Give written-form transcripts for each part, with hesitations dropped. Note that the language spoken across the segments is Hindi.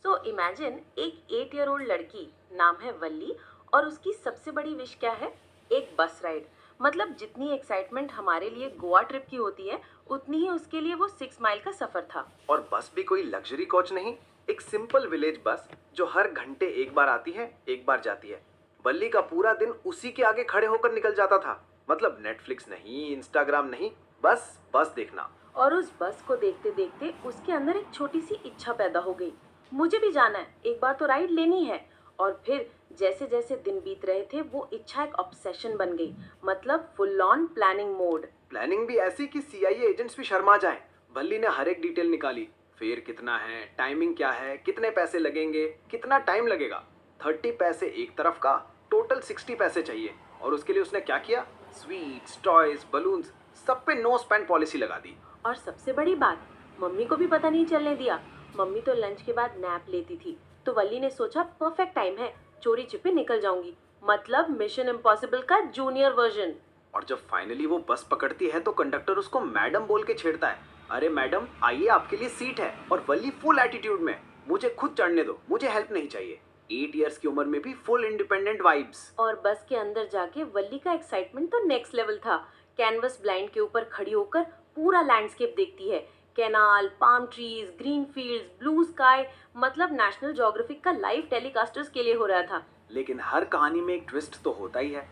सो इमेजिन एक 8 ईयर ओल्ड लड़की, नाम है वल्ली, और उसकी सबसे बड़ी विश क्या है? एक बस राइड। मतलब जितनी एक्साइटमेंट हमारे लिए गोवा ट्रिप की होती है, उतनी ही उसके लिए वो 6 माइल का सफर था। और बस भी कोई लग्जरी कोच नहीं, एक सिंपल विलेज बस जो हर घंटे एक बार आती है, एक बार जाती है। बल्ली का पूरा दिन उसी के आगे खड़े होकर निकल जाता था। मतलब नेटफ्लिक्स नहीं, इंस्टाग्राम नहीं, बस बस देखना। और उस बस को देखते देखते उसके अंदर एक छोटी सी इच्छा पैदा हो गई। मुझे भी जाना है, एक बार तो राइड लेनी है। और फिर जैसे जैसे दिन बीत रहे थे, वो इच्छा एक ऑब्सेशन बन गई। मतलब full on planning mode. Planning भी ऐसी कि सीआईए एजेंट्स भी शर्मा जाएं। बल्ली ने हर एक डिटेल निकाली। फेयर कितना है, टाइमिंग क्या है, कितने पैसे लगेंगे, कितना टाइम लगेगा। 30 पैसे एक तरफ का, टोटल 60 पैसे चाहिए। और उसके लिए उसने क्या किया? स्वीट्स, टॉयज, बलून्स, सब पे नो स्पेंड पॉलिसी लगा दी। और सबसे बड़ी बात, मम्मी को भी पता नहीं चलने दिया। मम्मी तो लंच के बाद नैप लेती थी, तो वल्ली ने सोचा परफेक्ट टाइम है, चोरी छिपे निकल जाऊंगी। मतलब मिशन इम्पॉसिबल का जूनियर वर्जन। और जब फाइनली वो बस पकड़ती है तो कंडक्टर उसको मैडम बोल के छेड़ता है। अरे मैडम, आइए, आपके लिए सीट है। और वल्ली फुल एटीट्यूड में, मुझे खुद चढ़ने दो, मुझे हेल्प नहीं चाहिए। 8 इयर्स की उम्र में भी फुल इंडिपेंडेंट वाइब्स। और बस के अंदर जाके वल्ली का एक्साइटमेंट तो नेक्स्ट लेवल था। कैनवस ब्लाइंड के ऊपर खड़ी होकर पूरा लैंडस्केप देखती है। Canal, palm trees, green fields, blue sky. मतलब नेशनल ज्योग्राफिक का लाइव टेलीकास्टर्स के लिए हो रहा था। लेकिन हर कहानी में एक ट्विस्ट तो होता ही है।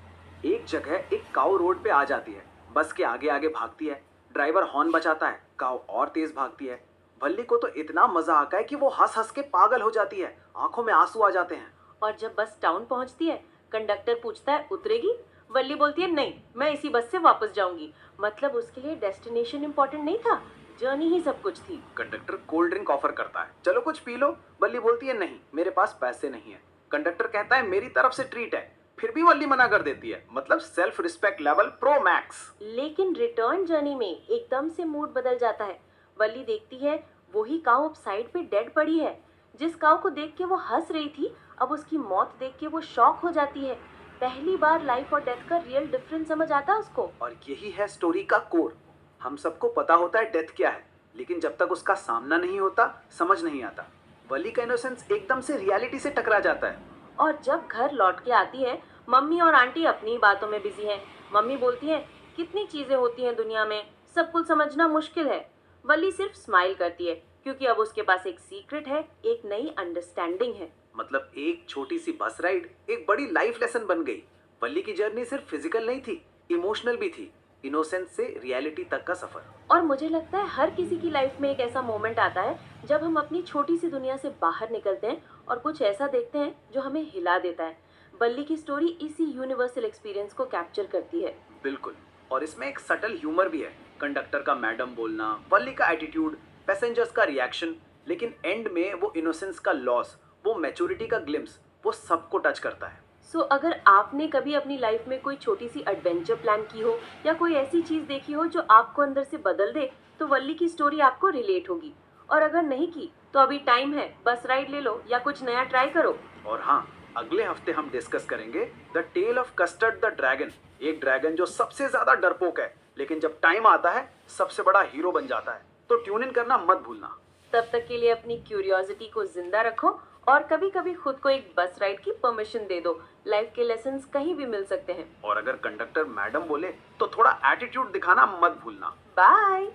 एक जगह एक काऊ रोड पे आ जाती है, बस के आगे आगे भागती है। ड्राइवर हॉर्न बजाता है, काऊ और तेज भागती है। वल्ली को तो इतना मजा आता है कि वो हंस हंस के पागल हो जाती है, आंखों में आंसू आ जाते हैं। और जब बस टाउन पहुंचती है, कंडक्टर पूछता है उतरेगी? वल्ली बोलती है नहीं, मैं इसी बस से वापस जाऊंगी। मतलब उसके लिए डेस्टिनेशन इंपॉर्टेंट नहीं था, जर्नी ही सब कुछ थी। कंडक्टर कोल्ड ड्रिंक ऑफर करता है, चलो कुछ पी लो। वल्ली बोलती है नहीं, मेरे पास पैसे नहीं है। कंडक्टर कहता है मेरी तरफ से ट्रीट है, फिर भी वल्ली मना कर देती है। मतलब self respect level pro max. लेकिन रिटर्न जर्नी में एकदम से मूड बदल जाता है। वल्ली देखती है वही काऊ अब साइड पे डेड पड़ी है। जिस काऊ को देख के वो हंस रही थी, अब उसकी मौत देख के वो शॉक हो जाती है। पहली बार लाइफ और डेथ का रियल डिफरेंस समझ आता है उसको। और यही है स्टोरी का कोर। हम सबको पता होता है डेथ क्या है, लेकिन जब तक उसका सामना नहीं होता, समझ नहीं आता। वली का इनोसेंस एकदम से रियलिटी से टकरा जाता है। और जब घर लौट के आती है, मम्मी और आंटी अपनी ही बातों में बिजी हैं। मम्मी बोलती हैं कितनी चीजें होती हैं दुनिया में, सब कुछ समझना मुश्किल है। वल्ली सिर्फ स्माइल करती है, क्योंकि अब उसके पास एक सीक्रेट है, एक नई अंडरस्टैंडिंग है। मतलब एक छोटी सी बस राइड एक बड़ी लाइफ लेसन बन गई। वल्ली की जर्नी सिर्फ फिजिकल नहीं थी, इमोशनल भी थी। इनोसेंस से रियलिटी तक का सफर। और मुझे लगता है हर किसी की लाइफ में एक ऐसा मोमेंट आता है, जब हम अपनी छोटी सी दुनिया से बाहर निकलते हैं और कुछ ऐसा देखते हैं जो हमें हिला देता है। बल्ली की स्टोरी इसी यूनिवर्सल एक्सपीरियंस को कैप्चर करती है। बिल्कुल। और इसमें एक सटल ह्यूमर भी है। कंडक्टर का मैडम बोलना, वल्ली का एटीट्यूड, पैसेंजर्स का रिएक्शन, लेकिन एंड में वो इनोसेंस का लॉस, वो मैच्योरिटी का ग्लिम्स, वो सबको टच करता है। अगर आपने कभी अपनी लाइफ में कोई छोटी सी एडवेंचर प्लान की हो, या कोई ऐसी चीज देखी हो जो आपको अंदर से बदल दे, तो वल्ली की स्टोरी आपको रिलेट होगी। और अगर नहीं की, तो अभी टाइम है, बस राइड ले लो या कुछ नया ट्राई करो। और हाँ, अगले हफ्ते हम डिस्कस करेंगे the tale of custard the dragon. एक ड्रैगन जो सबसे ज्यादा डरपोक है, लेकिन जब टाइम आता है सबसे बड़ा हीरो बन जाता है। तो ट्यून इन करना मत भूलना। तब तक के लिए अपनी क्यूरियोसिटी को जिंदा रखो, और कभी कभी खुद को एक बस राइड की परमिशन दे दो। लाइफ के लेसन्स कहीं भी मिल सकते हैं। और अगर कंडक्टर मैडम बोले तो थोड़ा एटीट्यूड दिखाना मत भूलना। बाय।